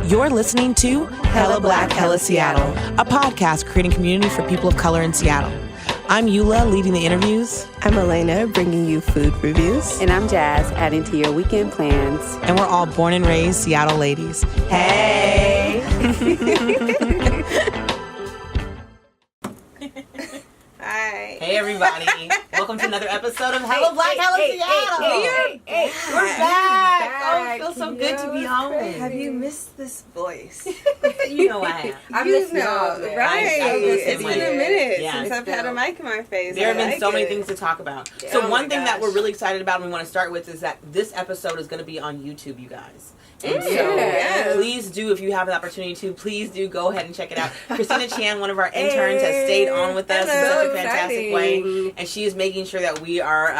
You're listening to Hella Black, Hella Seattle, a podcast creating community for people of color in Seattle. I'm Eula, leading the interviews. I'm Elena, bringing you food reviews. And I'm Jazz, adding to your weekend plans. And we're all born and raised Seattle ladies. Hey! Hi. Hey, everybody. Welcome to another episode of Hella Black, Hella Seattle. We're back. Oh, it feels so good to be home. Have you missed this voice? You know I have. I miss y'all, right? I miss It's him been a minute Yeah. since I've had a mic in my face. There have been so many things to talk about. Yeah. So Oh one my thing that gosh. we're really excited about and we want to start with is that this episode is going to be on YouTube, you guys. And so Yes. please do, if you have an opportunity to, please do go ahead and check it out. Christina Chan, one of our interns, has stayed on with us in such a fantastic way. And she is making sure that we are,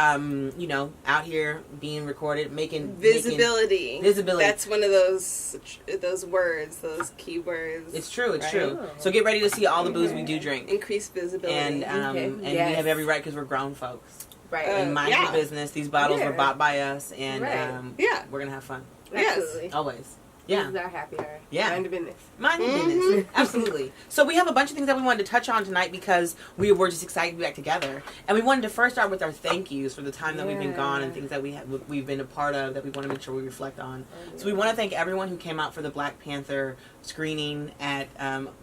out here being recorded, making Visibility. Visibility. That's one of those words, those key words. It's true, it's right? true. So get ready to see all the booze we do drink. Increase visibility. And we have every right because we're grown folks. right. And mind your business. These bottles were bought by us, and we're going to have fun. Absolutely. Always. Yeah. This is our happy hour. Yeah. Mind your business. Mind your business. Absolutely. So we have a bunch of things that we wanted to touch on tonight because we were just excited to be back together. And we wanted to first start with our thank yous for the time that we've been gone and things that we've been a part of that we want to make sure we reflect on. So we want to thank everyone who came out for the Black Panther screening at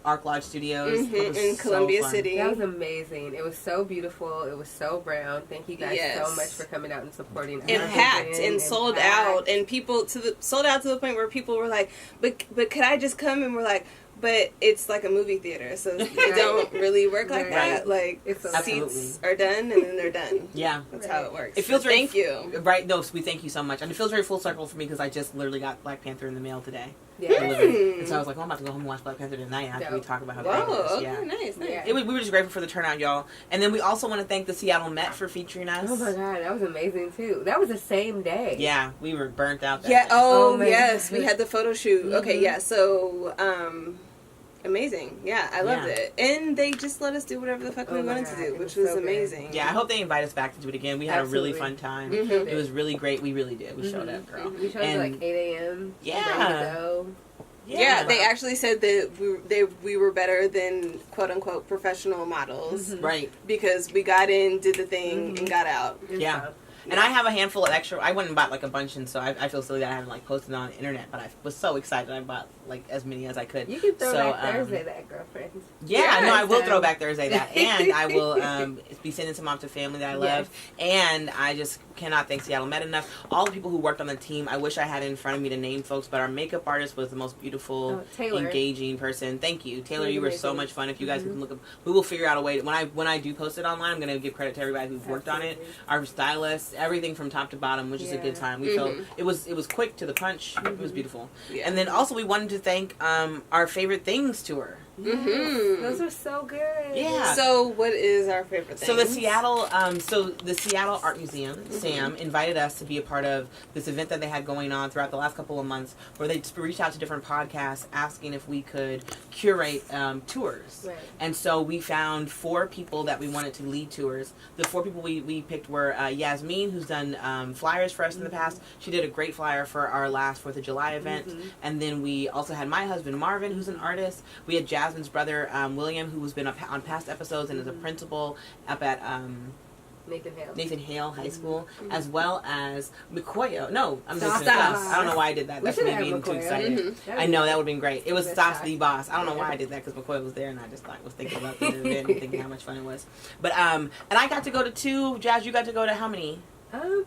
Arc Lodge Studios. In Columbia City. That was amazing. It was so beautiful. It was so brown. Thank you guys so much for coming out and supporting. And packed and sold out, and people sold out to the point where people were like, but could I just come? And we're like, but it's like a movie theater, so it don't really work like that. Like, seats are done, and then they're done. Yeah. That's how it works. It feels very... Thank you. Right, no, we thank you so much. And it feels very full circle for me because I just literally got Black Panther in the mail today. Yeah. And so I was like, well, I'm about to go home and watch Black Panther tonight after we talk about how great it is. Yeah. Nice. We were just grateful for the turnout, y'all. And then we also want to thank the Seattle Met for featuring us. Oh my God, that was amazing too. That was the same day. Yeah, we were burnt out that Yeah, day. yes, we had the photo shoot. Mm-hmm. Okay, yeah, so, amazing. Yeah, I loved it. And they just let us do whatever the fuck we wanted to do, which was so amazing. Yeah, I hope they invite us back to do it again. We had a really fun time. Mm-hmm. It was really great. We really did. We showed up, girl. We showed up at like 8 a.m. Yeah. Yeah, they actually said that we were better than quote unquote professional models, right? Because we got in, did the thing, and got out. Yeah. And I have a handful of extra. I went and bought like a bunch, and so I feel silly that I haven't like posted on the internet. But I was so excited I bought like as many as I could. You can throw back Thursday that, girlfriend. Yeah, no, I will throw back Thursday that, and I will be sending some off to family that I love. And I just cannot thank Seattle Met enough. All the people who worked on the team. I wish I had it in front of me to name folks, but our makeup artist was the most beautiful, engaging person. Thank you, Taylor. You were so much fun. If you guys can look up, we will figure out a way. When I do post it online, I'm going to give credit to everybody who's worked on it. Our stylists, everything from top to bottom, which is a good time. We felt it was quick to the punch. It was beautiful. Yeah. And then also we wanted to thank our favorite things tour. Those are so good. Yeah. So what is our favorite thing? So the Seattle Art Museum, SAM, invited us to be a part of this event that they had going on throughout the last couple of months, where they just reached out to different podcasts asking if we could curate tours. Right. And so we found 4 people that we wanted to lead tours. The 4 people we picked were Yasmin, who's done flyers for us in the past. She did a great flyer for our last 4th of July event. And then we also had my husband Marvin, who's an artist. We had Jasmine's brother William, who's been on past episodes and is a principal up at Nathan Hale High School, as well as McCoyo. No, I'm just I don't know why I did that. That's me being too excited. I know that would have been great. It was Stas the boss. I don't know why I did that because McCoy was there, and I just was thinking about the event and thinking how much fun it was. But and I got to go to 2. Jazz, you got to go to how many? I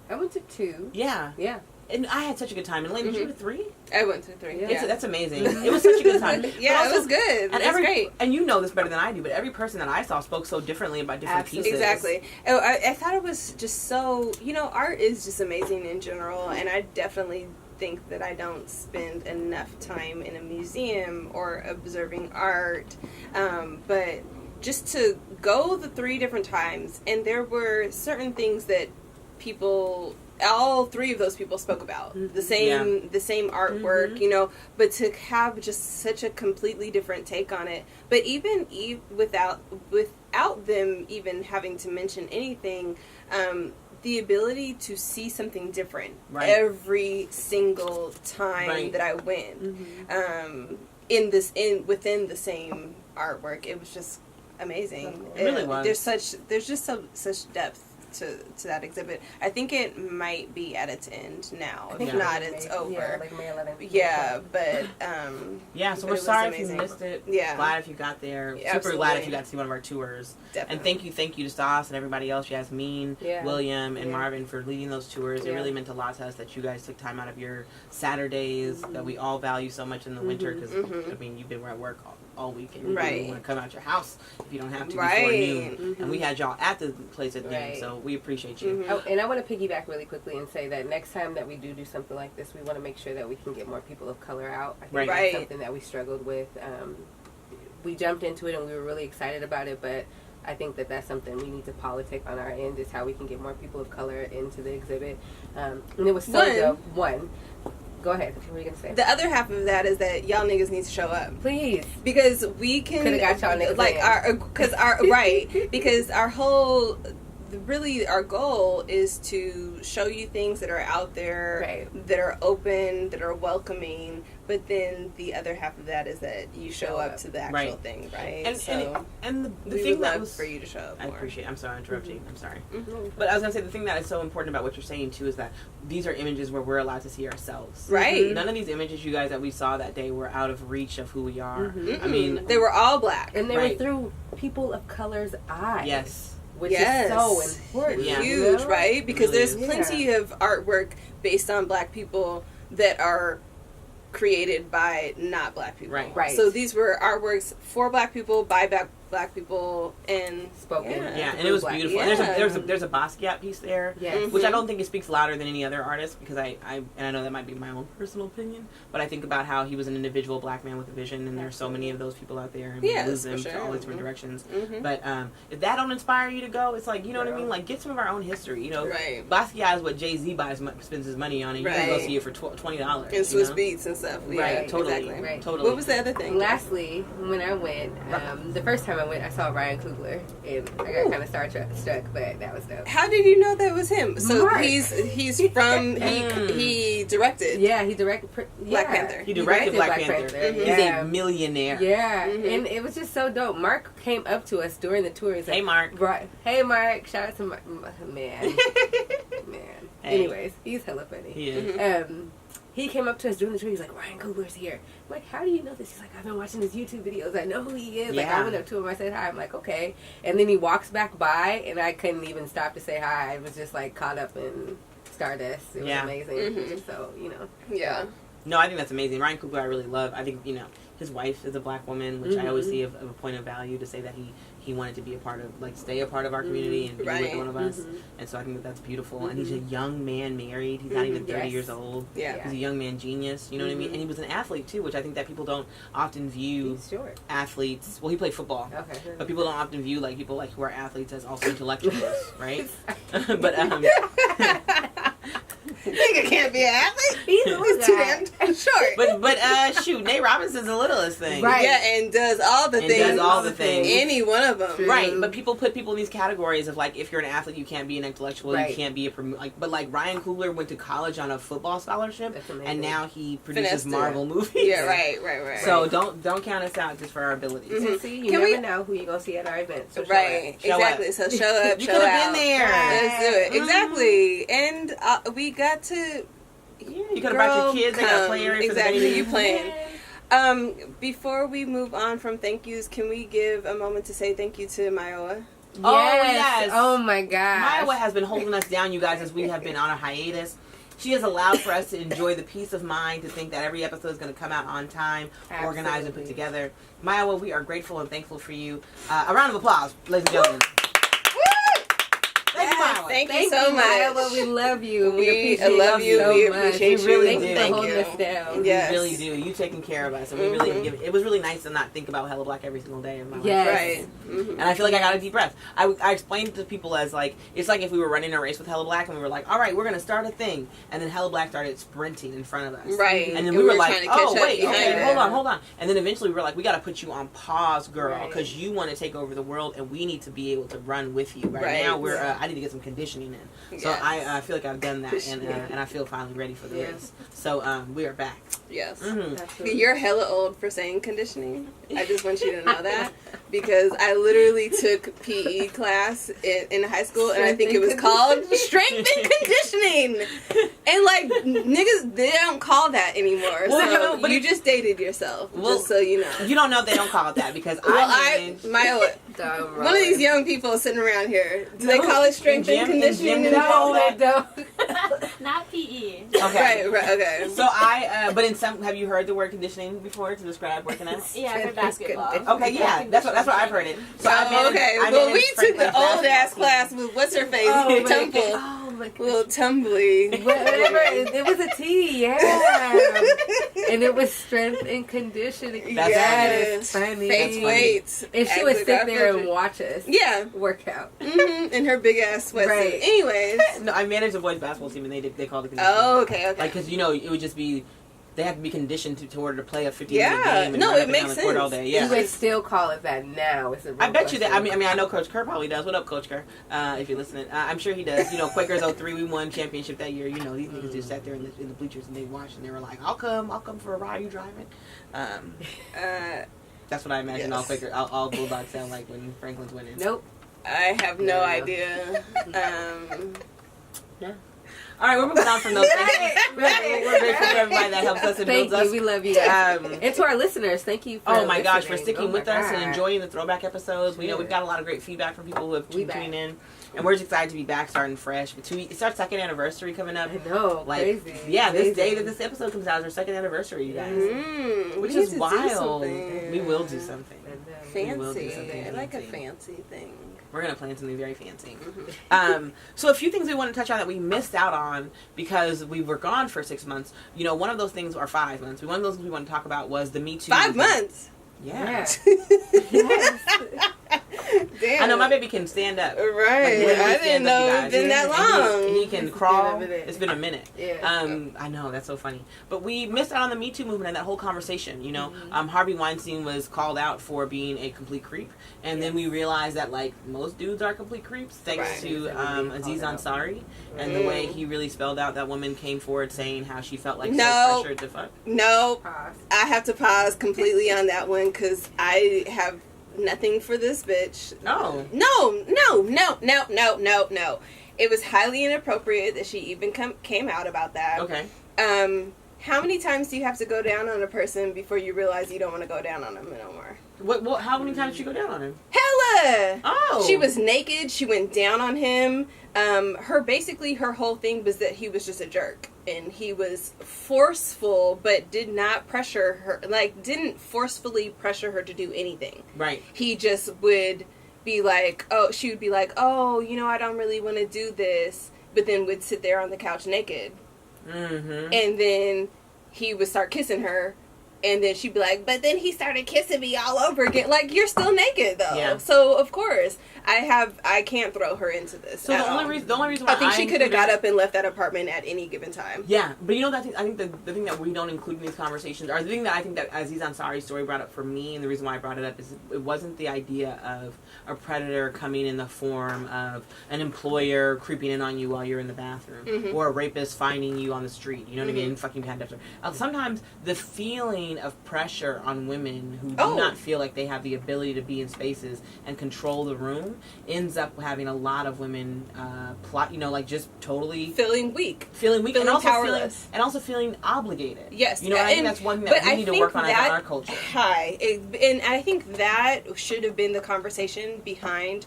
went to 2. Yeah. And I had such a good time. And Lane, did you go to 3? I went to 3. Yeah. That's amazing. It was such a good time. Yeah, also, it was good. And great. And you know this better than I do, but every person that I saw spoke so differently about different pieces. Exactly. Oh, I thought it was just so, art is just amazing in general, and I definitely think that I don't spend enough time in a museum or observing art, but just to go the 3 different times, and there were certain things that all 3 of those people spoke about the same artwork, but to have just such a completely different take on it. But even without them even having to mention anything, the ability to see something different every single time that I went. Within the same artwork, it was just amazing. It really was. There's just such depth to that exhibit. I think it might be at its end now. If not, it's over. Yeah, like May 11th. Yeah, but so we're sorry if you missed it. Yeah, glad if you got there. Yeah, super glad if you got to see one of our tours. Definitely. And thank you to Stas and everybody else, Yasmin, William, and Marvin for leading those tours. It really meant a lot to us that you guys took time out of your Saturdays that we all value so much in the winter, because I mean, you've been at work all weekend. You don't want to come out your house if you don't have to before noon. And we had y'all at the place at noon, so we appreciate you. Oh, and I want to piggyback really quickly and say that next time that we do something like this, we want to make sure that we can get more people of color out. I think that's something that we struggled with. We jumped into it and we were really excited about it, but I think that that's something we need to politic on our end, is how we can get more people of color into the exhibit. And it was so dope. Go ahead. What were you going to say? The other half of that is that y'all niggas need to show up. Please. Because we can... Could have got y'all niggas because our whole... Really, our goal is to show you things that are out there, that are open, that are welcoming, but then the other half of that is that you show up to the actual thing, right? And the we thing would that love was... for you to show up more. I appreciate it. I'm sorry I interrupted you. I'm sorry. But I was going to say, the thing that is so important about what you're saying, too, is that these are images where we're allowed to see ourselves. Right. None of these images, you guys, that we saw that day were out of reach of who we are. I mean... They were all black. And they were through people of color's eyes. Yes. Which is so important. Huge, right? Because there's plenty of artwork based on black people that are created by not black people. Right. So these were artworks for black people, by black people, and spoken. Yeah, and it was beautiful. Yeah. There's a Basquiat piece there, which I don't think it speaks louder than any other artist, because I know that might be my own personal opinion, but I think about how he was an individual black man with a vision, and there's so many of those people out there, and we lose them to all these different directions. But if that don't inspire you to go, it's like, you know what I mean? Like, get some of our own history. You know, Basquiat is what Jay-Z spends his money on, and you can go see it for $20 and Swiss Beats and stuff. Totally. What was the other thing? Lastly, when I went, the first time I went, I saw Ryan Coogler, and I got kind of struck, but that was dope. How did you know that was him? So Mark. he's from he directed. Yeah, he directed Black Panther. He directed Black Panther. He's a millionaire. Yeah, and it was just so dope. Mark came up to us during the tour. He's like, hey, Mark. Right. Hey, Mark. Shout out to Mark. Man. Hey. Anyways, he's hella funny. He is. He came up to us during the tour. He's like, Ryan Coogler's here. I'm like, how do you know this? He's like, I've been watching his YouTube videos. I know who he is. Like, I went up to him. I said hi. I'm like, okay. And then he walks back by, and I couldn't even stop to say hi. I was just like caught up in Stardust. It was amazing. So, you know. Yeah. No, I think that's amazing. Ryan Coogler, I really love. I think, his wife is a black woman, which I always see of a point of value, to say that he wanted to be a part of, like, stay a part of our community and be with one of us. And so I think that that's beautiful. And he's a young man married. He's not even 30 years old. Yeah. He's a young man genius. You know what I mean? And he was an athlete, too, which I think that people don't often view athletes. Well, he played football. Okay. But people don't often view, like, people like who are athletes as also intellectuals, right? But, Nigga can't be an athlete. He's too damn short. But shoot, Nate Robinson's the littlest thing. Right. Yeah, and does all the things. Any one of them. True. Right. But people put people in these categories of, like, if you're an athlete, you can't be an intellectual, you can't be a but like Ryan Coogler went to college on a football scholarship, and now he produces Marvel movies. Yeah, right. So don't count us out just for our abilities. See, you never know who you're gonna see at our event. So exactly. Up. So show up. You could have been there. Let's do it. Exactly. And we got to. You could have brought your kids. They got play area for the baby. You playing. Before we move on from thank yous, can we give a moment to say thank you to Myowa? Yes. Oh my gosh. Myowa has been holding us down, you guys, as we have been on a hiatus. She has allowed for us to enjoy the peace of mind, to think that every episode is going to come out on time, organized and put together. Myowa, we are grateful and thankful for you. A round of applause, ladies and gentlemen. Thank you so much. Myowa, we love you. We love you. So we appreciate you. We really do. Thank you. Us down. Yes. We really do. You taking care of us, and we really it was really nice to not think about Hella Black every single day of my life. Right. And I feel like I got a deep breath. I explained to people as, like, it's like if we were running a race with Hella Black and we were like, all right, we're going to start a thing, and then Hella Black started sprinting in front of us. Right. And then we were like, oh, wait, okay, hold on. And then eventually we were like, we got to put you on pause, girl, because you want to take over the world, and we need to be able to run with you. Right now, I need to get some conditioning conditioning in. So Yes. I feel like I've done that, and I feel finally ready for the race. So we are back. Yes. Mm-hmm. You're hella old for saying conditioning. I just want you to know that, because I literally took PE class in high school, and I think it was called strength and conditioning. And like niggas, they don't call that anymore. Well, so you know, but you just dated yourself. Well, just so you know. You don't know if they don't call it that, because Well, I one of these young people sitting around here, do they call it strength and conditioning? No, they don't. Not PE. Okay. Right, okay. So but in some, have you heard the word conditioning before to describe working out? Yeah, for basketball. Okay, yeah, that's what I've heard it. So okay. Well, we took the old ass class with what's her face, Temple. Oh my God. Little Tumbly. Whatever. It was a T, yeah. And it was strength and conditioning. That's that yes. is funny. Face weights. And she would sit there and watch us work out. In her big ass sweatsuit. Right. Anyways. No, I managed a boys basketball team, and they called it conditioning. Oh, okay. Like, because it would just be, they have to be conditioned to order to play a 15-minute Yeah. game and No, run it up and makes down the court sense. all day. You Yeah. would still call it that now. Is the real I bet you that. question. I mean, I know Coach Kerr probably does. What up, Coach Kerr? If you're listening, I'm sure he does. You know, Quakers 03, we won championship that year. You know, these niggas just sat there in the bleachers and they watched, and they were like, "I'll come for a ride. You driving?" That's what I imagine all Bulldogs sound like when Franklin's winning. Nope. I have no Yeah. idea. All right, we're moving on from those things. We're grateful for everybody that helps us and Thank builds you. us. We love you guys. And to our listeners, thank you for Oh my gosh, for listening. sticking Oh with my us and God. enjoying the throwback episodes. We know Yeah. we've got a lot of great feedback from people who have We tuned back. in. And we're just excited to be back, starting fresh. It's our second anniversary coming up. I know, Like, crazy. yeah, this Crazy. day that this episode comes out is our second anniversary, you guys. Which we is need to do wild. something. We will do something. And, We will do Fancy. something I like a fancy. fancy thing. We're going to plan something very fancy. So a few things we want to touch on that we missed out on because we were gone for 6 months. You know, one of those things, or 5 months, one of those things we want to talk about was the Me Too. 5 movement. months. Yeah. Yes. Damn. I know my baby can stand up. Right. Like, literally I didn't stand up, know you it's guys. been that long. And he can It's crawl. been a minute. It's been a minute. Yeah. I know, that's so funny. But we missed out on the Me Too movement and that whole conversation, you know. Harvey Weinstein was called out for being a complete creep. And then we realized that, like, most dudes are complete creeps, thanks Right. to Aziz Ansari. And the way he really spelled out, that woman came forward saying how she felt like so pressured to fuck. No, Pause. I have to pause completely on that one because I have nothing for this bitch. No. No. It was highly inappropriate that she even came out about that. Okay. How many times do you have to go down on a person before you realize you don't want to go down on them no more? What? How many times did she go down on him? Hella! Oh. She was naked. She went down on him. Her whole thing was that he was just a jerk. And he was forceful, but did not pressure her, didn't forcefully pressure her to do anything. Right. He just would be like, she would be like, I don't really want to do this. But then would sit there on the couch naked. Mm-hmm. And then he would start kissing her. And then she'd be like, but then he started kissing me all over again. Like, you're still naked, though. Yeah. So, of course, I can't throw her into this. So the only reason why I think she could have included- got up and left that apartment at any given time. Yeah, but you know that I think the thing that we don't include in these conversations, or the thing that I think that Aziz Ansari's story brought up for me, and the reason why I brought it up is it wasn't the idea of a predator coming in the form of an employer creeping in on you while you're in the bathroom, or a rapist finding you on the street. You know what I mean? Fucking behind after. Sometimes the feeling of pressure on women who do not feel like they have the ability to be in spaces and control the room ends up having a lot of women just totally Feeling weak. Feeling Feeling and also powerless. feeling obligated. Yes. You know, I think that's one thing that we need to work on in our culture. And I think that should have been the conversation behind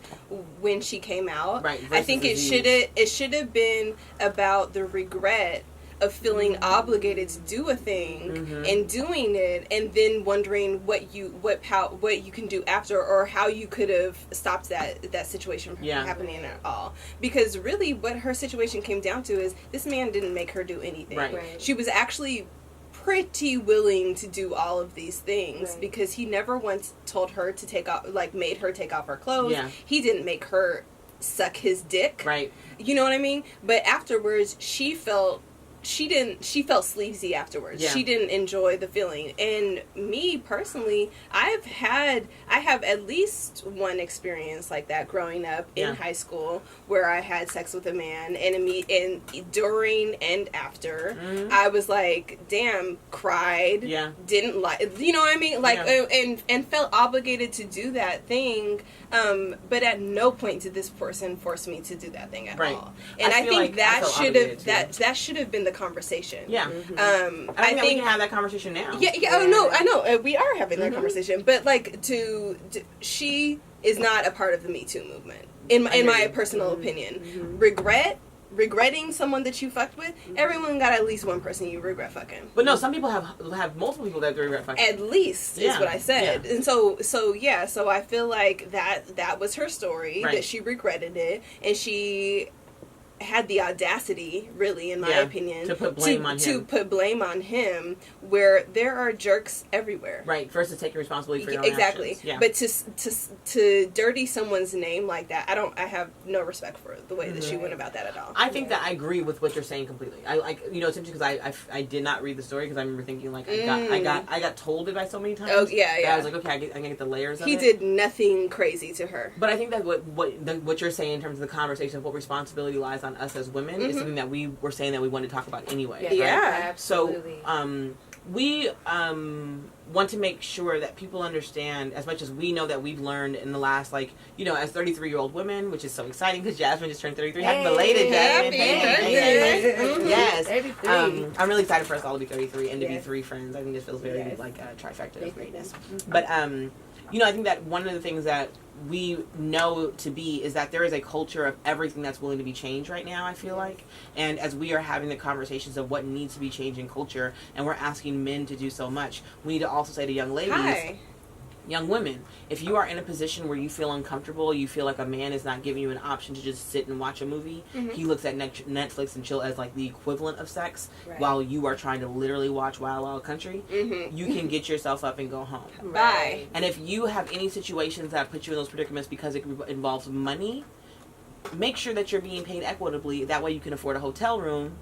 when she came out. Right. I think it should have been about the regret of feeling obligated to do a thing and doing it, and then wondering what you can do after, or how you could have stopped that situation from happening at all. Because really, what her situation came down to is this man didn't make her do anything. Right. She was actually pretty willing to do all of these things because he never once told her to take off, made her take off her clothes. Yeah. He didn't make her suck his dick. Right. You know what I mean? But afterwards, she felt she felt sleazy afterwards. Yeah. She didn't enjoy the feeling. And me personally, I have at least one experience like that growing up in high school where I had sex with a man, and during and after, I was like, damn, cried, didn't like, you know what I mean? Like, and felt obligated to do that thing. But at no point did this person force me to do that thing at all. And I think like that should have been the conversation. Yeah. I think we can have that conversation now. Yeah. Oh no, I know we are having that conversation. But like, she is not a part of the Me Too movement, in my personal opinion. Regretting someone that you fucked with, everyone got at least one person you regret fucking. But no, some people have multiple people that they regret fucking. At least is what I said. And so I feel like that was her story, that she regretted it, and she had the audacity, really, in my opinion, to put blame on him. To put blame on him, where there are jerks everywhere. Right. First, to take responsibility for your own actions. Yeah. But to dirty someone's name like that, I have no respect for the way that she went about that at all. I think that I agree with what you're saying completely. I like, it's interesting because I did not read the story because I remember thinking like I got told it by so many times. Oh yeah. I was like, okay, I can get the layers of it. He did nothing crazy to her. But I think that what you're saying in terms of the conversation of what responsibility lies on us as women is something that we were saying that we wanted to talk about anyway. Yeah, absolutely. So we want to make sure that people understand, as much as we know that we've learned in the last, like, as 33-year-old women, which is so exciting because Jasmine just turned 33. Happy belated, Jasmine. Hey. Yes. 33. I'm really excited for us all to be 33 and to be three friends. I think this feels very like a trifecta of greatness. But I think that one of the things that we know to be is that there is a culture of everything that's willing to be changed right now, I feel like. And as we are having the conversations of what needs to be changed in culture, and we're asking men to do so much, we need to also say to young ladies, young women, if you are in a position where you feel uncomfortable, you feel like a man is not giving you an option to just sit and watch a movie, he looks at Netflix and chill as like the equivalent of sex, while you are trying to literally watch Wild Wild Country, you can get yourself up and go home. Bye. And if you have any situations that put you in those predicaments because it involves money, make sure that you're being paid equitably. That way you can afford a hotel room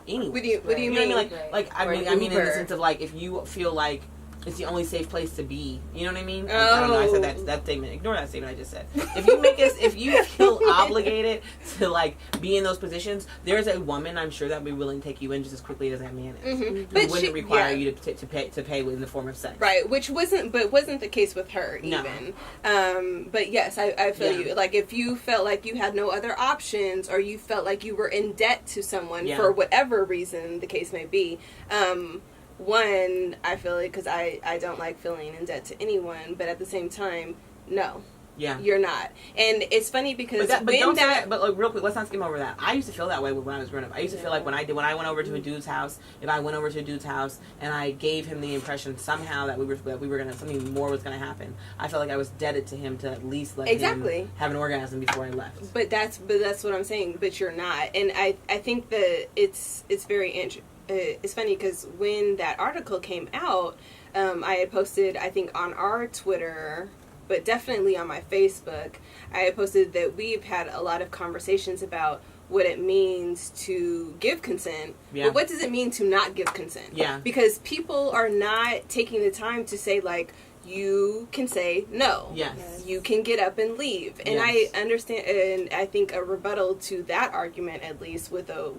anyway. What do you mean? I mean in the sense of like, if you feel like it's the only safe place to be. You know what I mean? Oh. I don't know. I said that statement. Ignore that statement I just said. If you feel obligated to like be in those positions, there's a woman I'm sure that would be willing to take you in just as quickly as that man is. It wouldn't require you to pay in the form of sex. Right, which wasn't the case with her even. No. But yes, I feel you. Like if you felt like you had no other options, or you felt like you were in debt to someone for whatever reason the case may be. One, I feel like, because I don't like feeling in debt to anyone, but at the same time, no. Yeah. You're not. And it's funny because but like, real quick, let's not skim over that. I used to feel that way when I was growing up. I used to feel like when I went over to a dude's house, if I went over to a dude's house and I gave him the impression somehow that we were gonna, something more was gonna happen, I felt like I was indebted to him to at least let him have an orgasm before I left. But that's what I'm saying. But you're not. And I think that it's very interesting. It's funny because when that article came out, I had posted, I think, on our Twitter, but definitely on my Facebook, I had posted that we've had a lot of conversations about what it means to give consent. Yeah. But what does it mean to not give consent? Yeah. Because people are not taking the time to say, like, you can say no. Yes. You can get up and leave. And I understand, and I think a rebuttal to that argument, at least with the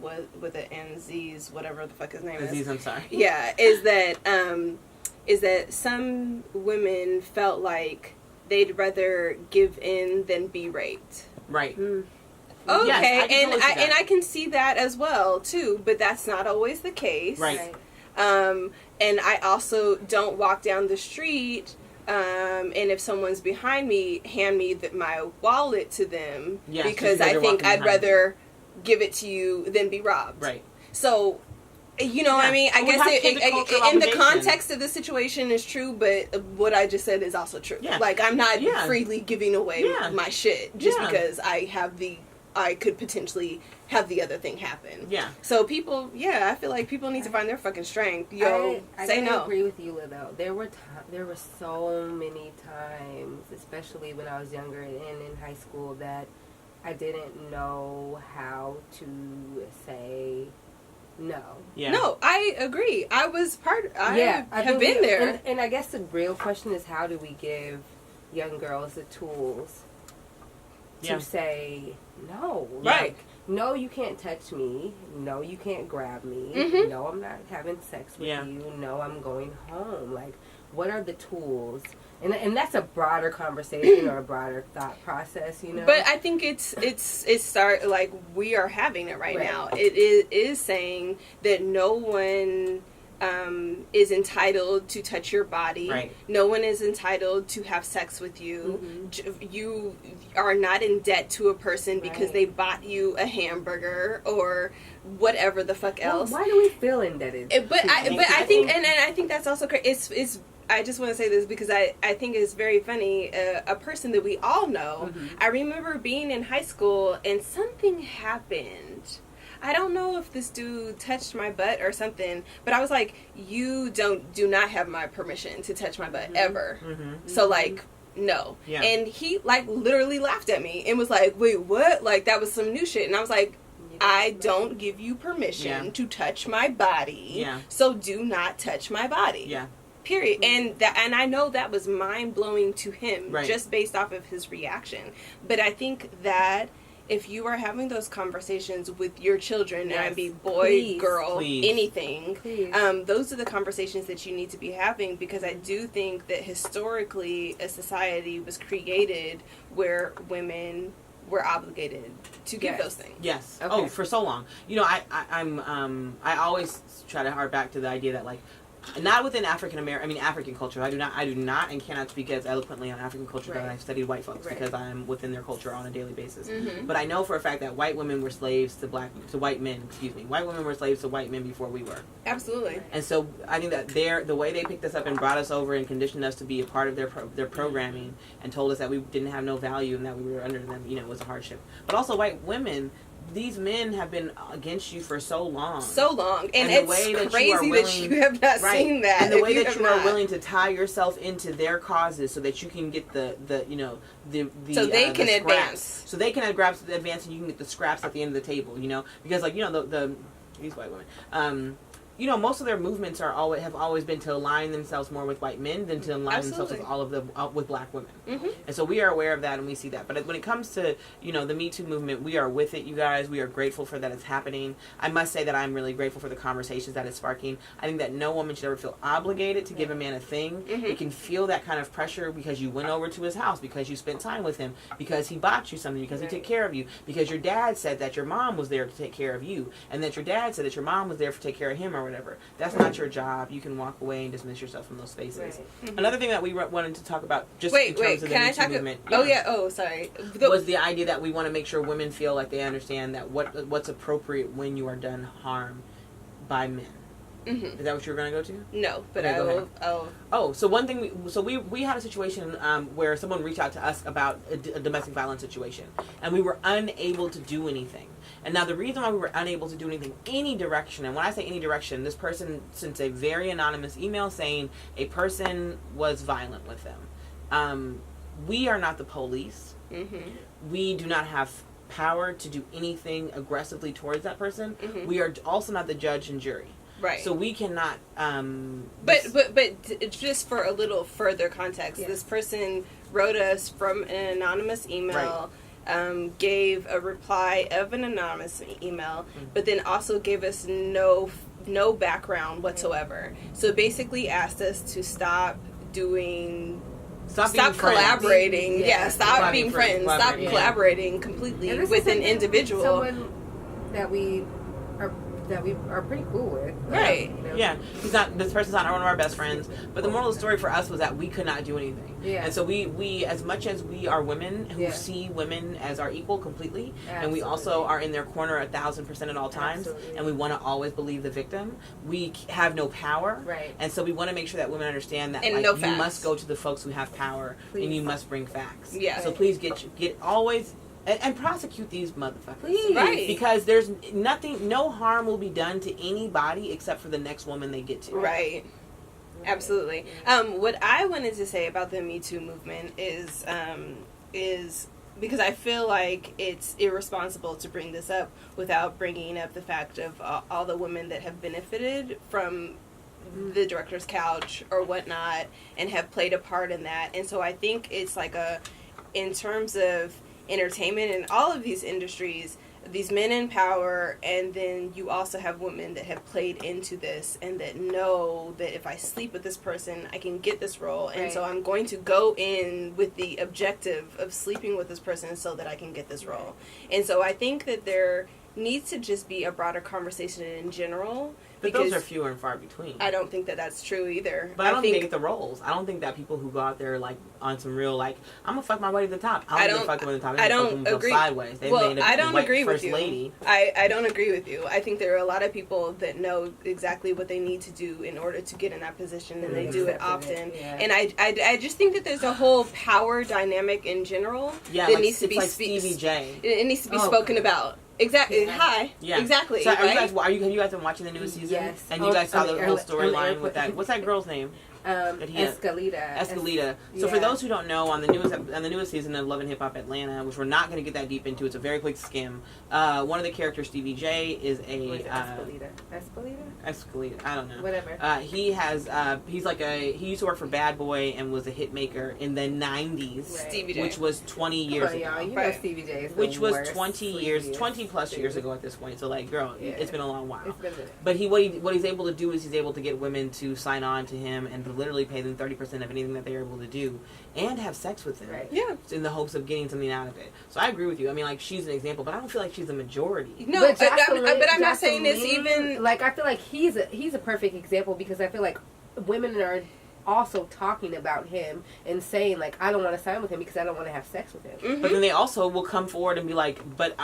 Aziz, whatever the fuck his name is. Aziz, I'm sorry. Yeah, is that some women felt like they'd rather give in than be raped. Right. Okay, yes, I can see that as well too, but that's not always the case. Right. And I also don't walk down the street, and if someone's behind me, hand me my wallet to them, because I think I'd rather give it to you than be robbed. Right. So, you know what I mean? I guess in the context of the situation is true, but what I just said is also true. Yeah. Like, I'm not freely giving away my shit just because I could potentially have the other thing happen. Yeah. So people, I feel like people need to find their fucking strength. Say no. I agree with you, though. There were so many times, especially when I was younger and in high school, that I didn't know how to say No. Yeah. No, I agree. I was I have think been there. And I guess the real question is, how do we give young girls the tools to say no? Right. Like, no, you can't touch me. No, you can't grab me. Mm-hmm. No, I'm not having sex with you. No, I'm going home. Like, what are the tools? And that's a broader conversation or a broader thought process, you know. But I think it's like we are having it right now. It is saying that no one is entitled to touch your body. Right. No one is entitled to have sex with you. You are not in debt to a person because they bought you a hamburger or whatever the fuck else. Why do we feel indebted? But I think and I think that's also crazy. It's I just want to say this because I think it's very funny. A person that we all know, I remember being in high school and something happened. I don't know if this dude touched my butt or something, but I was like, you do not have my permission to touch my butt ever. So like, no. Yeah. And he like literally laughed at me and was like, wait, what? Like that was some new shit. And I was like, I don't give you permission to touch my body. Yeah. So do not touch my body. Yeah. Period. And I know that was mind blowing to him just based off of his reaction. But I think that if you are having those conversations with your children, and I be boy, girl, anything, those are the conversations that you need to be having, because I do think that historically a society was created where women were obligated to give those things. Yes. Okay. Oh, for so long. You know, I always try to harp back to the idea that like, not within African culture. I do not and cannot speak as eloquently on African culture that I've studied white folks because I'm within their culture on a daily basis. But I know for a fact that white women were slaves to white men. White women were slaves to white men before we were. Absolutely. And so I think that the way they picked us up and brought us over and conditioned us to be a part of their programming and told us that we didn't have no value and that we were under them, you know, was a hardship. But also white women. These men have been against you for so long. And it's crazy that you have not seen that. And the way that you are willing to tie yourself into their causes so that you can get the so they can advance. So they can advance and you can get the scraps at the end of the table, you know? Because like, you know, these white women, you know, most of their movements have always been to align themselves more with white men than to align themselves with black women. And so we are aware of that and we see that. But when it comes to, you know, the Me Too movement, we are with it, you guys. We are grateful for that it's happening. I must say that I'm really grateful for the conversations that it's sparking. I think that no woman should ever feel obligated to give a man a thing. You can feel that kind of pressure because you went over to his house, because you spent time with him, because he bought you something, because he took care of you, because your dad said that your mom was there to take care of you, and that your dad said that your mom was there to take care of him or whatever. That's not your job. You can walk away and dismiss yourself from those spaces. Another thing that we wanted to talk about, just in terms of the Me Too movement, was the idea that we want to make sure women feel like they understand that what's appropriate when you are done harm by men. Is that what you were going to go to? No, but okay, so one thing, we had a situation where someone reached out to us about a domestic violence situation, and we were unable to do anything. And now the reason why we were unable to do anything, any direction, and when I say any direction, this person sent a very anonymous email saying a person was violent with them. We are not the police. We do not have power to do anything aggressively towards that person. We are also not the judge and jury. Right. So we cannot. But just for a little further context, this person wrote us from an anonymous email. Gave a reply of an anonymous email, but then also gave us no background whatsoever. So basically asked us to stop collaborating. Stop being friends. Stop collaborating completely with an individual. Someone that we are pretty cool with. Right. You know? Yeah. This person's not one of our best friends. But the moral of the story for us was that we could not do anything. Yeah. And so we as much as we are women who see women as our equal completely, and we also are in their corner 1,000% at all times, and we want to always believe the victim, we have no power. Right. And so we want to make sure that women understand that you must go to the folks who have power, and you must bring facts. Yeah. So please get always... And prosecute these motherfuckers. Please. Right. Because there's no harm will be done to anybody except for the next woman they get to. Right. Absolutely. What I wanted to say about the Me Too movement is because I feel like it's irresponsible to bring this up without bringing up the fact of all the women that have benefited from the director's couch or whatnot and have played a part in that. And so I think it's like in terms of entertainment and all of these industries, these men in power, and then you also have women that have played into this and that know that if I sleep with this person, I can get this role. And so I'm going to go in with the objective of sleeping with this person so that I can get this role. And so I think that there needs to just be a broader conversation in general. But those are fewer and far between. I don't think that that's true either. But I don't think they get the roles. I don't think that people who go out there like on some real like I'm gonna fuck my way to the top. I don't fuck them at the top. I don't agree. Sideways. They I don't agree with you. Lady. I don't agree with you. I think there are a lot of people that know exactly what they need to do in order to get in that position, and they do it often. Yeah. And I just think that there's a whole power dynamic in general that needs to be Stevie J. It needs to be spoken about. Exactly. Yeah. Hi. Yeah. Exactly. So have you guys been watching the newest season? Yes. And you guys saw the whole storyline with that. What's that girl's name? Escalita. So for those who don't know, on the newest season of Love and Hip Hop Atlanta, which we're not going to get that deep into, it's a very quick skim. One of the characters, Stevie J, is a Escalita. I don't know. Whatever. He has he used to work for Bad Boy and was a hit maker in the 90s, Stevie J, which was 20 years ago. You know Stevie J is which was 20 plus years ago at this point. So like, girl, it's been a long while. But what he's able to do is he's able to get women to sign on to him and to literally pay them 30% of anything that they're able to do and have sex with them. Right. Yeah. In the hopes of getting something out of it. So I agree with you. I mean, like, she's an example, but I don't feel like she's a majority. No, but I'm not saying this even... Like, I feel like he's a perfect example because I feel like women are also talking about him and saying like, I don't want to sign with him because I don't want to have sex with him. Mm-hmm. But then they also will come forward and be like, but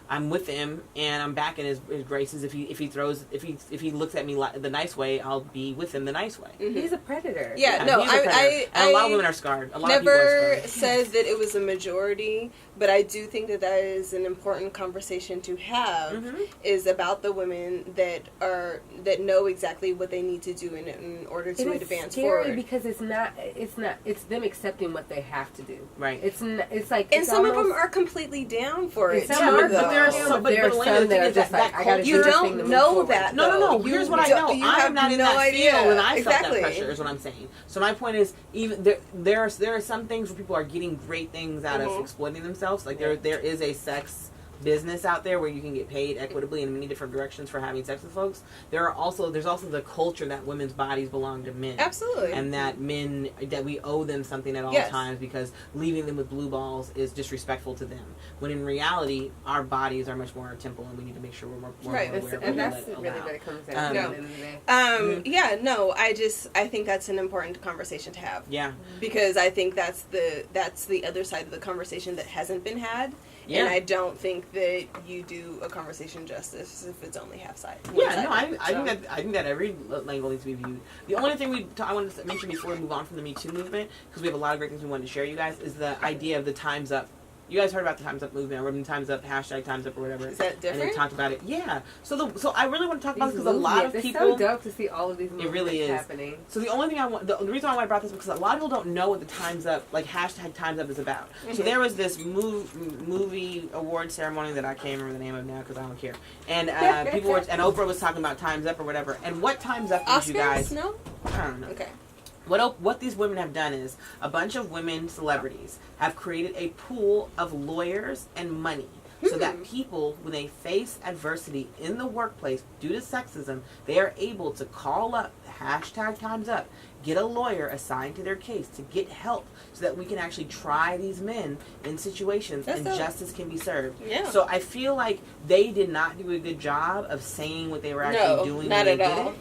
I'm with him and I'm back in his graces. If he looks at me the nice way, I'll be with him the nice way. Mm-hmm. He's a predator. Yeah, no, and a lot of women are scarred. A lot of people are scarred. Said that it was a majority, but I do think that is an important conversation to have. Is about the women that know exactly what they need to do in order to advance forward. Because it's them accepting what they have to do. Right. It's like, and some of them are completely down for it. Some are, but there are some that are just like, I gotta you don't know that. No. Here's what I know. I'm not in that field, and I felt that pressure. Is what I'm saying. So my point is, even there are some things where people are getting great things out of exploiting themselves. Like there is a sex business out there where you can get paid equitably in many different directions for having sex with folks. There's also the culture that women's bodies belong to men. Absolutely. And that we owe them something at all times because leaving them with blue balls is disrespectful to them. When in reality, our bodies are much more our temple and we need to make sure we're more aware of and that's really what it comes down to. I think that's an important conversation to have. Yeah. Because I think that's the other side of the conversation that hasn't been had. Yeah. And I don't think that you do a conversation justice if it's only half side. Yeah, no, I think that every angle needs to be viewed. The only thing I wanted to mention before we move on from the Me Too movement, because we have a lot of great things we wanted to share, you guys, is the idea of the Time's Up. You guys heard about the Time's Up movement, or Time's Up, hashtag Time's Up, or whatever. Is that different? And they talked about it. Yeah. So I really want to talk about this because a lot of people. It's so dope to see all of these movements happening. So the only thing the reason why I brought this is because a lot of people don't know what the Time's Up, like hashtag Time's Up, is about. Mm-hmm. So there was this movie award ceremony that I can't remember the name of now because I don't care. And and Oprah was talking about Time's Up or whatever. And what Time's Up is, you guys? No? I don't know. Okay. What these women have done is a bunch of women celebrities have created a pool of lawyers and money so that people, when they face adversity in the workplace due to sexism, they are able to call up hashtag Time's Up, get a lawyer assigned to their case to get help so that we can actually try these men in situations and justice can be served. Yeah. So I feel like they did not do a good job of saying what they were actually doing when they did it.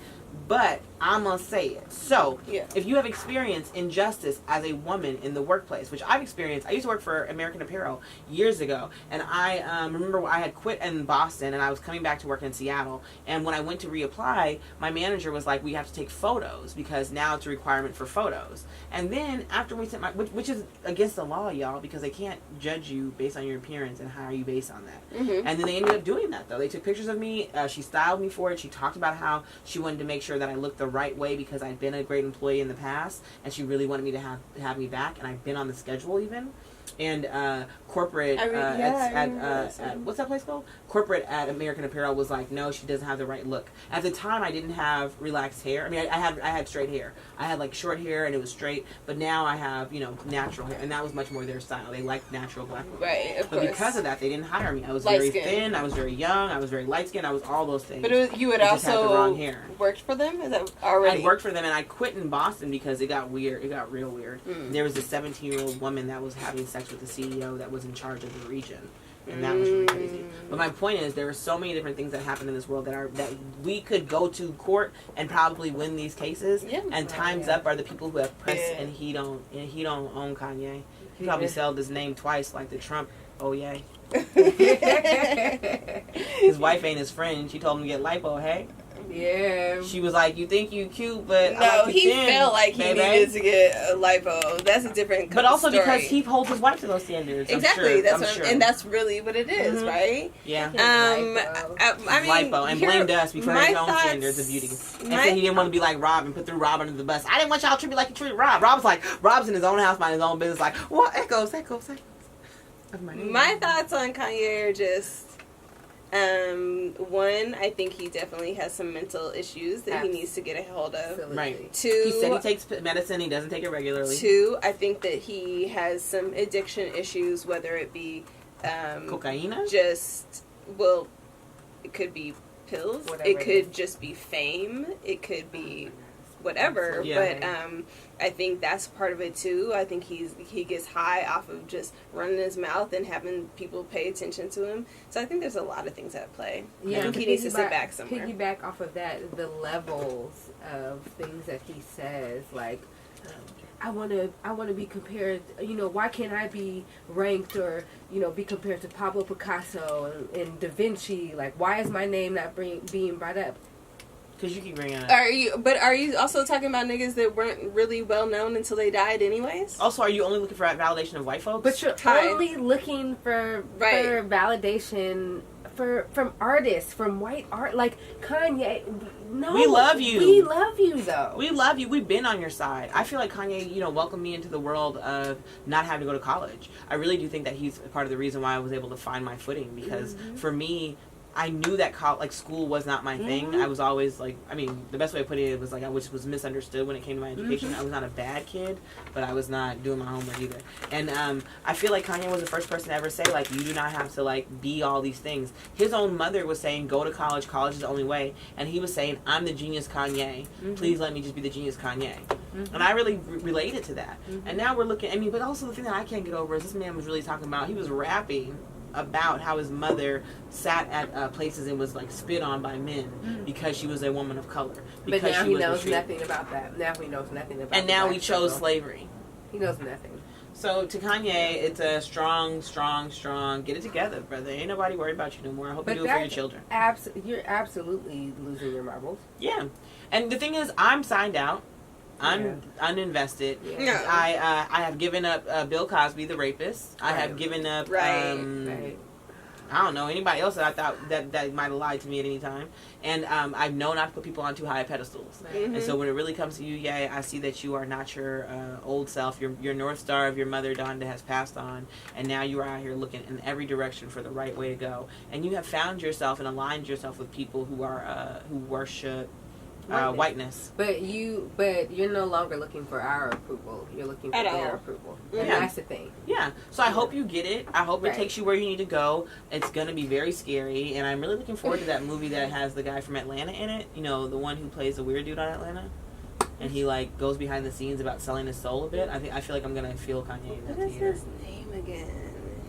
But I'm going to say it. So, if you have experienced injustice as a woman in the workplace, which I've experienced, I used to work for American Apparel years ago, and I remember I had quit in Boston, and I was coming back to work in Seattle, and when I went to reapply, my manager was like, we have to take photos, because now it's a requirement for photos. And then, after we sent which is against the law, y'all, because they can't judge you based on your appearance and hire you based on that. Mm-hmm. And then they ended up doing that, though. They took pictures of me, she styled me for it, she talked about how she wanted to make sure that I looked the right way because I'd been a great employee in the past and she really wanted me to have me back and I've been on the schedule even. And corporate at what's that place called? Corporate at American Apparel was like, no, she doesn't have the right look. At the time, I didn't have relaxed hair. I mean, I had straight hair. I had like short hair and it was straight. But now I have natural hair, and that was much more their style. They liked natural black women. Right, of but course. because of that, they didn't hire me. I was Light very skin. thin. I was very young. I was very light skinned. I was all those things. But you had I just had the wrong also hair. worked for them. Is that already? I worked for them, and I quit in Boston because it got weird. It got real weird. There was a 17-year-old woman that was having sex with the CEO that was in charge of the region, and that was really crazy. But my point is, there are so many different things that happen in this world that we could go to court and probably win these cases. Yeah. And Time's Up are the people who have press, and he don't own Kanye. He probably sold his name twice, like the Trump. Oh yeah. His wife ain't his friend. She told him to get lipo. Hey. Yeah. She was like, "You think you cute, but No, I like you he thin, felt like he baby." needed to get a lipo. That's a different. But also story. because he holds his wife to those standards. Exactly. I'm That's sure. and that's really what it is, right? Yeah. I mean, Lipo and blamed us before his own thoughts- standards of beauty. And said he didn't want to be like Rob and put through Rob under the bus. I didn't want y'all to treat me like you treated Rob. Rob's in his own house, minding his own business. Like, what? Echoes. My thoughts on Kanye are just, one, I think he definitely has some mental issues that he needs to get a hold of. Absolutely. Right. Two, He said he takes medicine. He doesn't take it regularly. Two, I think that he has some addiction issues, whether it be Cocaine? just, well, it could be pills. Whatever It it could is. just be fame. It could be whatever. Yeah. But I think that's part of it too. I think he gets high off of just running his mouth and having people pay attention to him. So I think there's a lot of things at play. Yeah, I think he needs to sit back somewhere. Piggyback off of that, the levels of things that he says, like, I want to be compared. Why can't I be ranked or be compared to Pablo Picasso and Da Vinci? Like, why is my name not being brought up? Because you keep bringing it up. Are you also talking about niggas that weren't really well known until they died anyways? Also, are you only looking for validation of white folks? But you're Hi. only looking for validation from artists, from white art, like Kanye. No, We love you. We love you, though. We love you. We've been on your side. I feel like Kanye, welcomed me into the world of not having to go to college. I really do think that he's part of the reason why I was able to find my footing. Because for me, I knew that school was not my thing. I was always the best way of putting it was I was misunderstood when it came to my education. I was not a bad kid, but I was not doing my homework either. And I feel like Kanye was the first person to ever say you do not have to be all these things. His own mother was saying go to college. College is the only way. And he was saying I'm the genius Kanye. Please let me just be the genius Kanye. And I really related to that. And now we're looking. But also the thing that I can't get over is this man was really talking about. He was rapping about how his mother sat at places and was spit on by men because she was a woman of color. But now he knows nothing about that. Now he knows nothing about. And now we chose slavery. He knows nothing. So to Kanye, it's a strong. Get it together, brother. Ain't nobody worried about you no more. I hope you do it for your children. You're absolutely losing your marbles. Yeah, and the thing is, I'm signed out. I'm uninvested. Yeah. I have given up Bill Cosby, the rapist. I have given up. Right. I don't know anybody else that I thought that might have lied to me at any time. And I know not to put people on too high pedestals. Right. And so when it really comes to you, I see that you are not your old self. Your North Star of your mother, Donda, has passed on. And now you are out here looking in every direction for the right way to go. And you have found yourself and aligned yourself with people who are who worship whiteness. But you're no longer looking for our approval. You're looking for their approval. And that's the thing. Yeah. So I hope you get it. I hope it takes you where you need to go. It's going to be very scary. And I'm really looking forward to that movie that has the guy from Atlanta in it. The one who plays the weird dude on Atlanta. And he goes behind the scenes about selling his soul a bit. I feel like I'm going to feel Kanye in that What is theater. his name again?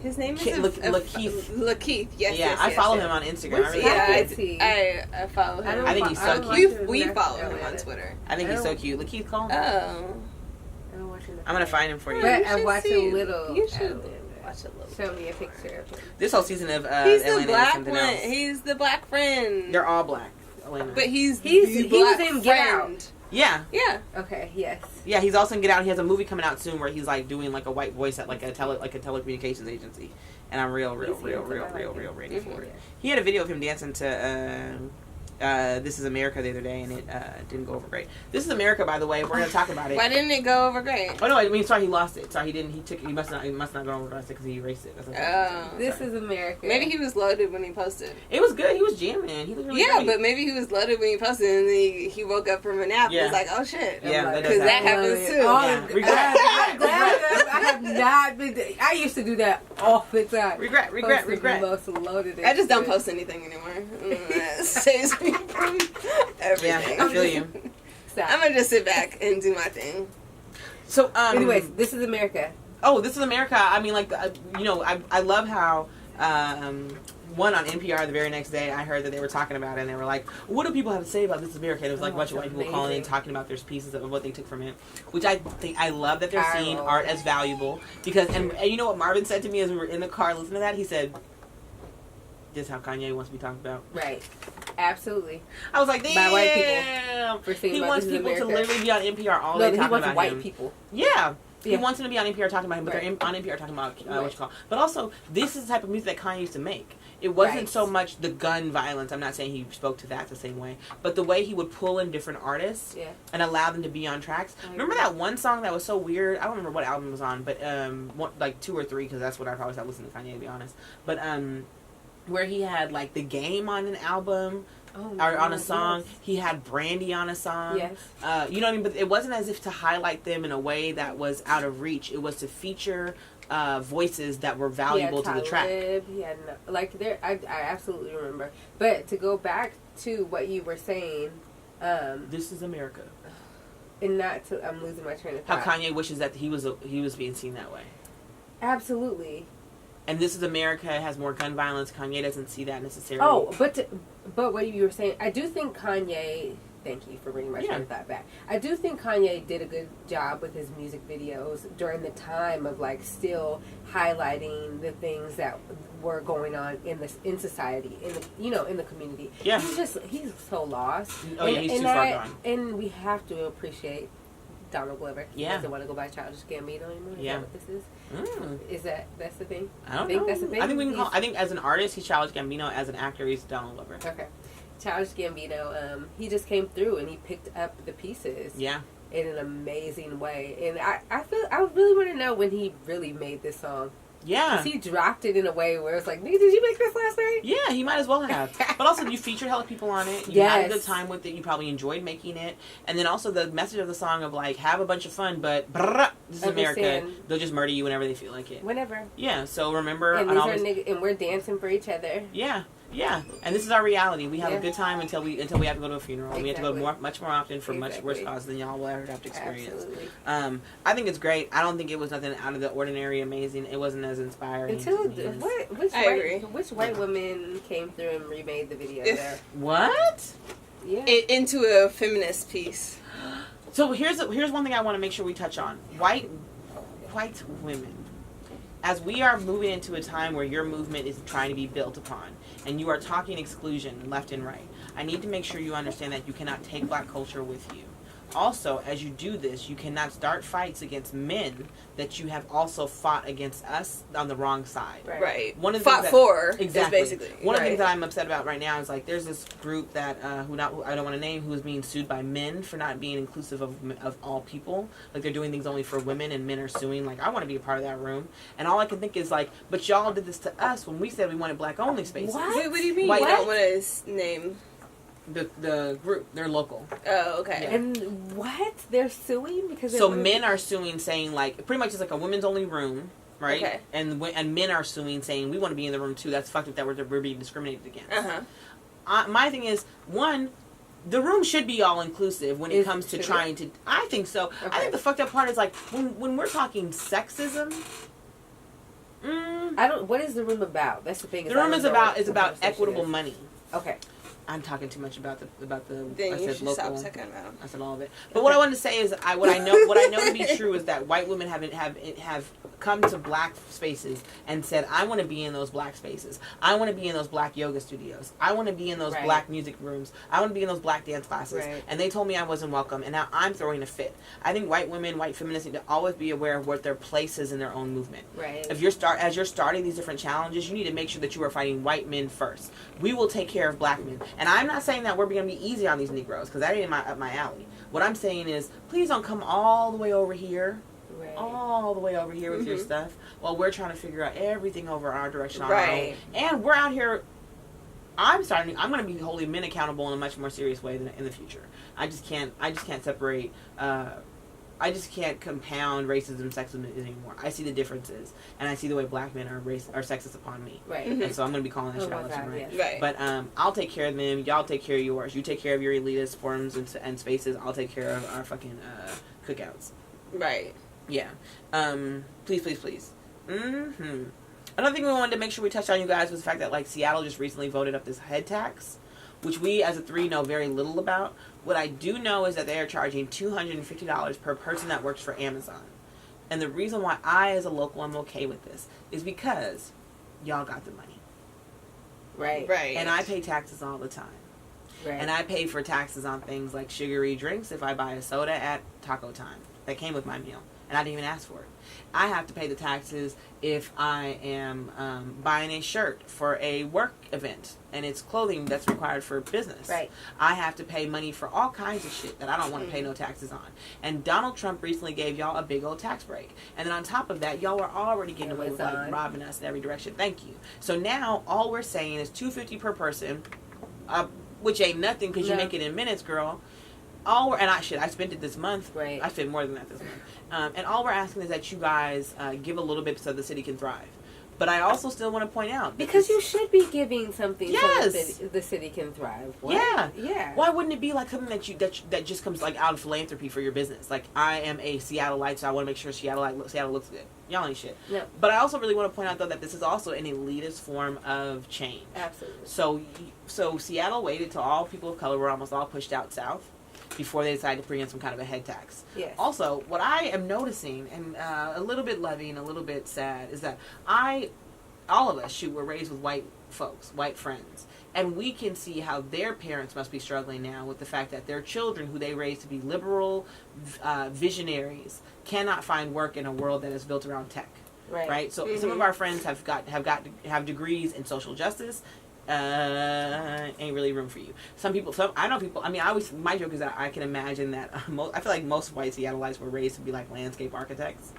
His name is Lakeith. Lakeith. Yes. Yeah, yes, I follow yes. him on Instagram. I follow him. I think he's so cute. We follow him on Twitter. I think he's so cute. Lakeith, call him. Oh. I'm gonna find him for you. But I watched a little. You should watch a little. Show me a picture of him. This whole season of He's Atlanta the is black something one. else. He's the black friend. They're all black. Atlanta. But he was was in Get Out. Yeah. Yeah. Okay. Yes. Yeah, he's also in Get Out. He has a movie coming out soon where he's doing a white voice at a telecommunications agency, and I'm real ready for it. He had a video of him dancing to This Is America the other day, and it didn't go over great. This Is America, by the way. We're going to talk about it. Why didn't it go over great? Oh no! I mean, sorry, he lost it. Sorry, he must not go over it because he erased it. This Is America. Maybe he was loaded when he posted. It was good. He was jamming. He was really great. But maybe he was loaded when he posted, and then he woke up from a nap and was like, "Oh shit!" Yeah, because that happens too. Regret. I have not been. I used to do that all the time. Regret. Most loaded. I just don't post anything anymore. That saves me from everything. Yeah, I feel you. I'm gonna just sit back and do my thing. So, anyways, This Is America. Oh, This Is America. I mean, like, I love how, one on NPR the very next day, I heard that they were talking about it, and they were like, what do people have to say about This Is America? And it was like a bunch of white people calling in, talking about their pieces of what they took from it, which I love that they're seeing art as valuable, because, and you know what Marvin said to me as we were in the car listening to that? He said, this is how Kanye wants to be talked about. Right. Absolutely. I was like, damn. By white people. He wants people to literally be on NPR all day talking about him. He wants white people. Yeah. He wants them to be on NPR talking about him, but they're on NPR talking about what you call. But also, this is the type of music that Kanye used to make. It wasn't so much the gun violence. I'm not saying he spoke to that the same way, but the way he would pull in different artists and allow them to be on tracks. Remember that one song that was so weird? I don't remember what album it was on, but like 2 or 3, because that's what I probably stopped listening to Kanye, to be honest. But where he had like The Game on an album. Or on a song. He had Brandy on a song. Yes. You know what I mean? But it wasn't as if to highlight them in a way that was out of reach. It was to feature voices that were valuable to the track. He had I absolutely remember. But to go back to what you were saying, This Is America. And not to, I'm losing my train of thought. How Kanye wishes that he was being seen that way. Absolutely. And This Is America has more gun violence. Kanye doesn't see that necessarily. Oh, but what you were saying, I do think Kanye. Thank you for bringing my train of thought back. I do think Kanye did a good job with his music videos during the time of like still highlighting the things that were going on in society, in the community. Yeah, he's so lost. Oh yeah, he's too far gone. And we have to appreciate Donald Glover. Yeah, he doesn't want to go by Childish Gambino anymore. Is that what this is? Is that's the thing? I don't know. That's the thing. I think we can call. I think as an artist, he's Childish Gambino. As an actor, he's Donald Glover. Okay. Childish Gambino, he just came through and he picked up the pieces. Yeah. In an amazing way. And I really want to know when he really made this song. Yeah. Because he dropped it in a way where it's like, nigga, did you make this last night? Yeah, he might as well have. But also, you featured hella people on it. You had a good time with it. You probably enjoyed making it. And then also the message of the song of like, have a bunch of fun, but this is America. They'll just murder you whenever they feel like it. Whenever. Yeah, so remember. And, and we're dancing for each other. Yeah. Yeah, and this is our reality. We have a good time until we have to go to a funeral. Exactly. We have to go much more often for much worse cause than y'all will ever have to experience. Absolutely. I think it's great. I don't think it was nothing out of the ordinary, amazing. It wasn't as inspiring. Which white woman came through and remade the video there? What? Yeah. Into a feminist piece. So here's one thing I want to make sure we touch on. White women. As we are moving into a time where your movement is trying to be built upon, and you are talking exclusion left and right, I need to make sure you understand that you cannot take black culture with you. Also, as you do this, you cannot start fights against men that you have also fought against us on the wrong side. Right. One of the fought for exactly. Basically. One of the things that I'm upset about right now is like there's this group that I don't want to name, who is being sued by men for not being inclusive of all people. Like they're doing things only for women, and men are suing. Like I want to be a part of that room, and all I can think is like, but y'all did this to us when we said we wanted black only spaces. What do you mean? You don't want to name the group. They're local. Oh, okay. Yeah. And what? They're suing because men are suing, saying like pretty much it's like a women's only room, right? Okay. And men are suing, saying we want to be in the room too. That's fucked up that we're being discriminated against. My thing is, one, the room should be all inclusive when it comes to trying to. I think so. Okay. I think the fucked up part is like when we're talking sexism. What is the room about? That's the thing. The room is about equitable money. Okay. I'm talking too much about the. Then I you said should local. stop talking about. I said all of it. But what I wanted to say is, what I know to be true is that white women have come to black spaces and said, I want to be in those black spaces. I want to be in those black yoga studios. I want to be in those black music rooms. I want to be in those black dance classes. Right. And they told me I wasn't welcome, and now I'm throwing a fit. I think white women, white feminists need to always be aware of what their place is in their own movement. Right. As you're starting these different challenges, you need to make sure that you are fighting white men first. We will take care of black men. And I'm not saying that we're going to be easy on these Negroes, because that ain't up my alley. What I'm saying is, please don't come all the way over here. Right. All the way over here with your stuff while we're trying to figure out everything over our direction on Right. our own. And we're out here. I'm going to be holding men accountable in a much more serious way than in the future. I just can't separate. I just can't compound racism and sexism anymore. I see the differences, and I see the way black men are sexist upon me. Right. And so I'm going to be calling that shit out left and right. Right. But I'll take care of them. Y'all take care of yours. You take care of your elitist forums and spaces. I'll take care of our fucking cookouts. Right. Yeah. Please. Another thing we wanted to make sure we touched on, you guys, was the fact that, like, Seattle just recently voted up this head tax, which we as a 3 know very little about. What I do know is that they are charging $250 per person that works for Amazon. And the reason why I, as a local, am okay with this is because y'all got the money. Right. Right. And I pay taxes all the time. Right. And I pay for taxes on things like sugary drinks if I buy a soda at Taco Time. That came with my meal. And I didn't even ask for it. I have to pay the taxes if I am buying a shirt for a work event and it's clothing that's required for business. Right. I have to pay money for all kinds of shit that I don't want to pay no taxes on. And Donald Trump recently gave y'all a big old tax break. And then on top of that, y'all were already getting away with like robbing us in every direction. Thank you. So now all we're saying is $250 per person, which ain't nothing because you make it in minutes, girl. I spent it this month. Right. I spent more than that this month. And all we're asking is that you guys give a little bit so the city can thrive. But I also still want to point out because you should be giving something yes. so the city can thrive. What? Yeah. Why wouldn't it be like something that just comes like out of philanthropy for your business? Like, I am a Seattleite, so I want to make sure Seattle looks good. Y'all ain't shit. No. But I also really want to point out though that this is also an elitist form of change. Absolutely. So Seattle waited till all people of color were almost all pushed out south before they decided to bring in some kind of a head tax. Yes. Also, what I am noticing, and a little bit loving, a little bit sad, is that all of us, were raised with white folks, white friends. And we can see how their parents must be struggling now with the fact that their children, who they raised to be liberal visionaries, cannot find work in a world that is built around tech. Right? So some of our friends have degrees in social justice. Ain't really room for you. My joke is that I can imagine that I feel like most white Seattleites were raised to be like landscape architects.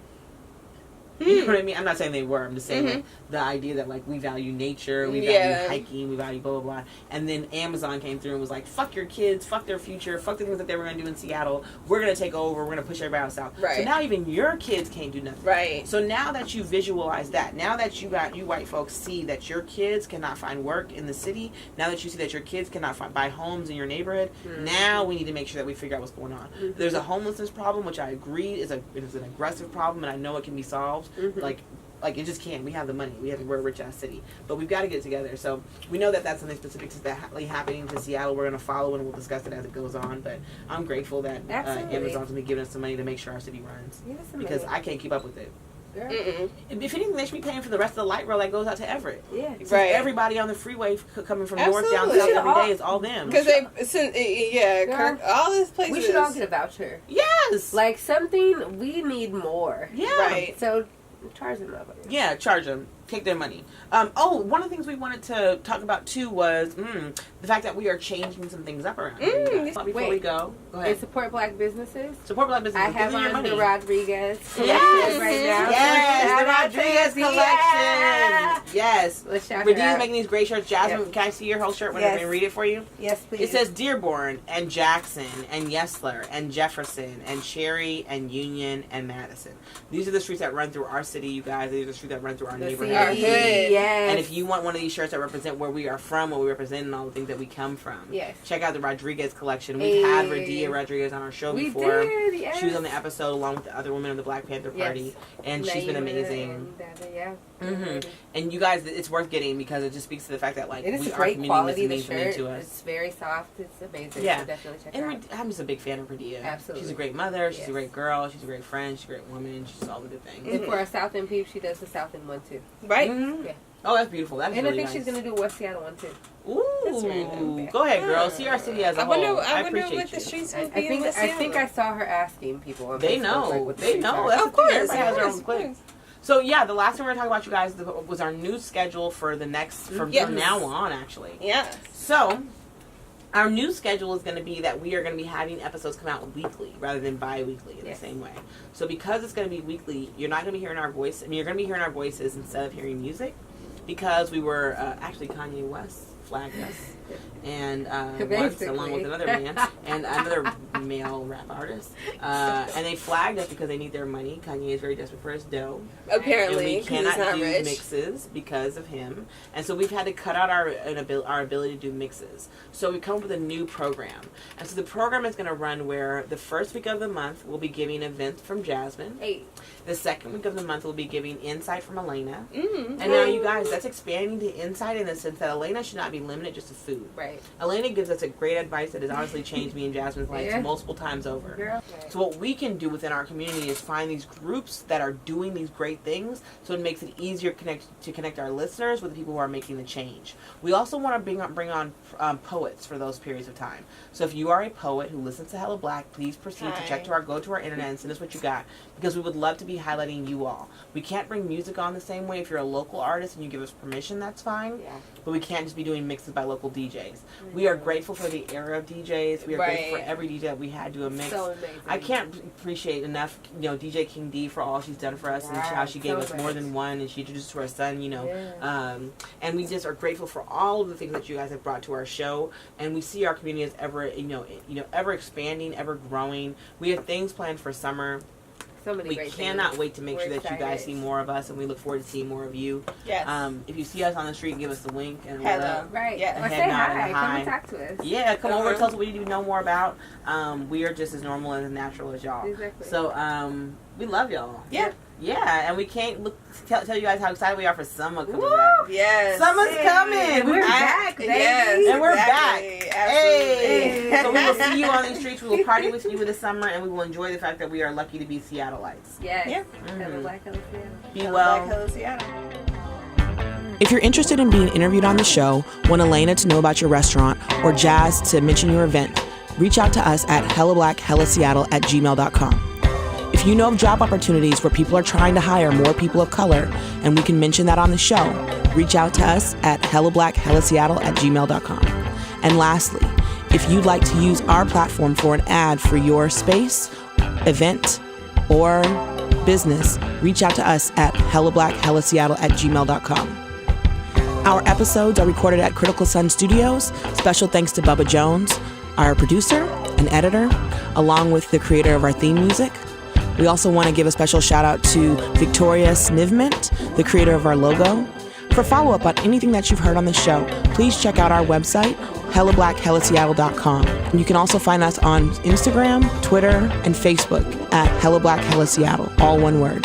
You know what I mean? I'm not saying they were. I'm just saying like, the idea that like we value nature, we value hiking, we value blah blah blah. And then Amazon came through and was like, "Fuck your kids, fuck their future, fuck the things that they were going to do in Seattle. We're going to take over. We're going to push everybody else out." Right. So now even your kids can't do nothing. Right. So now that you visualize that, now that you white folks see that your kids cannot find work in the city, now that you see that your kids cannot buy homes in your neighborhood, now we need to make sure that we figure out what's going on. There's a homelessness problem, which I agree is an aggressive problem, and I know it can be solved. Like it just can't. We have the money. We're a rich ass city, but we've got to get it together. So we know that that's something specific that's happening to Seattle. We're going to follow and we'll discuss it as it goes on. But I'm grateful that Amazon's going to be giving us some money to make sure our city runs because I can't keep up with it. If anything, they should be paying for the rest of the light rail that goes out to Everett. Yeah, right. Everybody on the freeway coming from north down south every day is all them. Because Kirk, all these places. We should all get a voucher. Yes, like something we need more. Yeah, right. So charge them up. Yeah, charge them. Take their money. One of the things we wanted to talk about too was the fact that we are changing some things up around here. Before we go ahead. And support black businesses. Support black businesses. I have on money. the Rodriguez collection right now. Yes, the Rodriguez collection. Yes. Let's shout Radia's her out. making these great shirts. Jasmine, can I see your whole shirt and read it for you? Yes, please. It says Dearborn and Jackson and Yesler and Jefferson and Cherry and Union and Madison. These are the streets that run through our city, you guys. These are the streets that run through our neighborhood. Yes. And if you want one of these shirts that represent where we are from, what we represent, and all the things that we come from, check out the Rodriguez collection. We've had Radia Rodriguez on our show before. Did, yes. She was on the episode along with the other women of the Black Panther Party, and she's been amazing. And you guys, it's worth getting because it just speaks to the fact that like it is we a great quality. The shirt, to us. It's very soft. It's amazing. Yeah, So definitely check and it out. I'm just a big fan of Radia. Absolutely, she's a great mother. She's a great girl. She's a great friend. She's a great woman. She's all the good things. And for our South End peeps, she does the South End one too. Right? Yeah. Oh, that's beautiful. That's and really I think she's gonna do West Seattle one too. Ooh, go ahead, girl. See our city as a whole. I appreciate what the streets will I be. think I saw her asking people. On they Facebook, know. like, what They know. That's Of course. Everybody has their own cliques. So yeah, the last thing we're gonna talk about, you guys, was our new schedule for the next from now on, actually. Yeah. So Our new schedule is going to be that we are going to be having episodes come out weekly rather than bi-weekly in the same way. So because it's going to be weekly, you're not going to be hearing our voice. I mean, you're going to be hearing our voices instead of hearing music, because we were actually Kanye West flagged us, and once, along with another man and another male rap artist, and they flagged us because they need their money. Kanye is very desperate for his dough. Apparently, and we cannot do rich. mixes because of him, and so we've had to cut out our ability to do mixes. So we come up with a new program, and so the program is going to run where the first week of the month we'll be giving events from Jasmine. Hey. The second week of the month we'll be giving insight from Elena. And now, you guys, that's expanding to insight in the sense that Elena should not be limited just to food. Right. Elena gives us a great advice that has honestly changed me and Jasmine's life multiple times over. Girl. So what we can do within our community is find these groups that are doing these great things, so it makes it easier to connect our listeners with the people who are making the change. We also want to bring on poets for those periods of time. So if you are a poet who listens to Hella Black, please proceed to go to our internet and send us what you got, because we would love to be highlighting you all. We can't bring music on the same way. If you're a local artist and you give us permission, that's fine. Yeah. But we can't just be doing mixes by local DJs. We are grateful for the era of DJs. We are grateful for every DJ that we had do a mix. So amazing. I can't appreciate enough, DJ King D for all she's done for us, and how she gave us more than one, and she introduced us to our son, and we just are grateful for all of the things that you guys have brought to our show, and we see our community as ever, ever expanding, ever growing. We have things planned for summer. We cannot wait to make sure that you guys see more of us, and we look forward to seeing more of you. Yes. If you see us on the street, give us the wink and hello. Right. Yeah. Or say hi. Come and talk to us. Yeah, come over and tell us what you need to know more about. We are just as normal and as natural as y'all. Exactly. So we love y'all. Yeah. Yeah, and we can't tell you guys how excited we are for summer coming back. Yes. Summer's coming. We're back, baby. Yes, and we're back. Absolutely. Hey. So we will see you on these streets. We will party with you in the summer, and we will enjoy the fact that we are lucky to be Seattleites. Yes. Yeah. Hella Black, Hella Seattle. Be well. Black, Hella Seattle. If you're interested in being interviewed on the show, want Elena to know about your restaurant, or Jazz to mention your event, reach out to us at hellablackhellaseattle@gmail.com. If you know of job opportunities where people are trying to hire more people of color, and we can mention that on the show, reach out to us at hellablackhellaseattle@gmail.com. And lastly, if you'd like to use our platform for an ad for your space, event, or business, reach out to us at hellablackhellaseattle@gmail.com. Our episodes are recorded at Critical Sun Studios. Special thanks to Bubba Jones, our producer and editor, along with the creator of our theme music. We also want to give a special shout out to Victoria Snivment, the creator of our logo. For follow-up on anything that you've heard on the show, please check out our website, hellablackhellaseattle.com. And you can also find us on Instagram, Twitter, and Facebook at Hella Black Hella Seattle, all one word.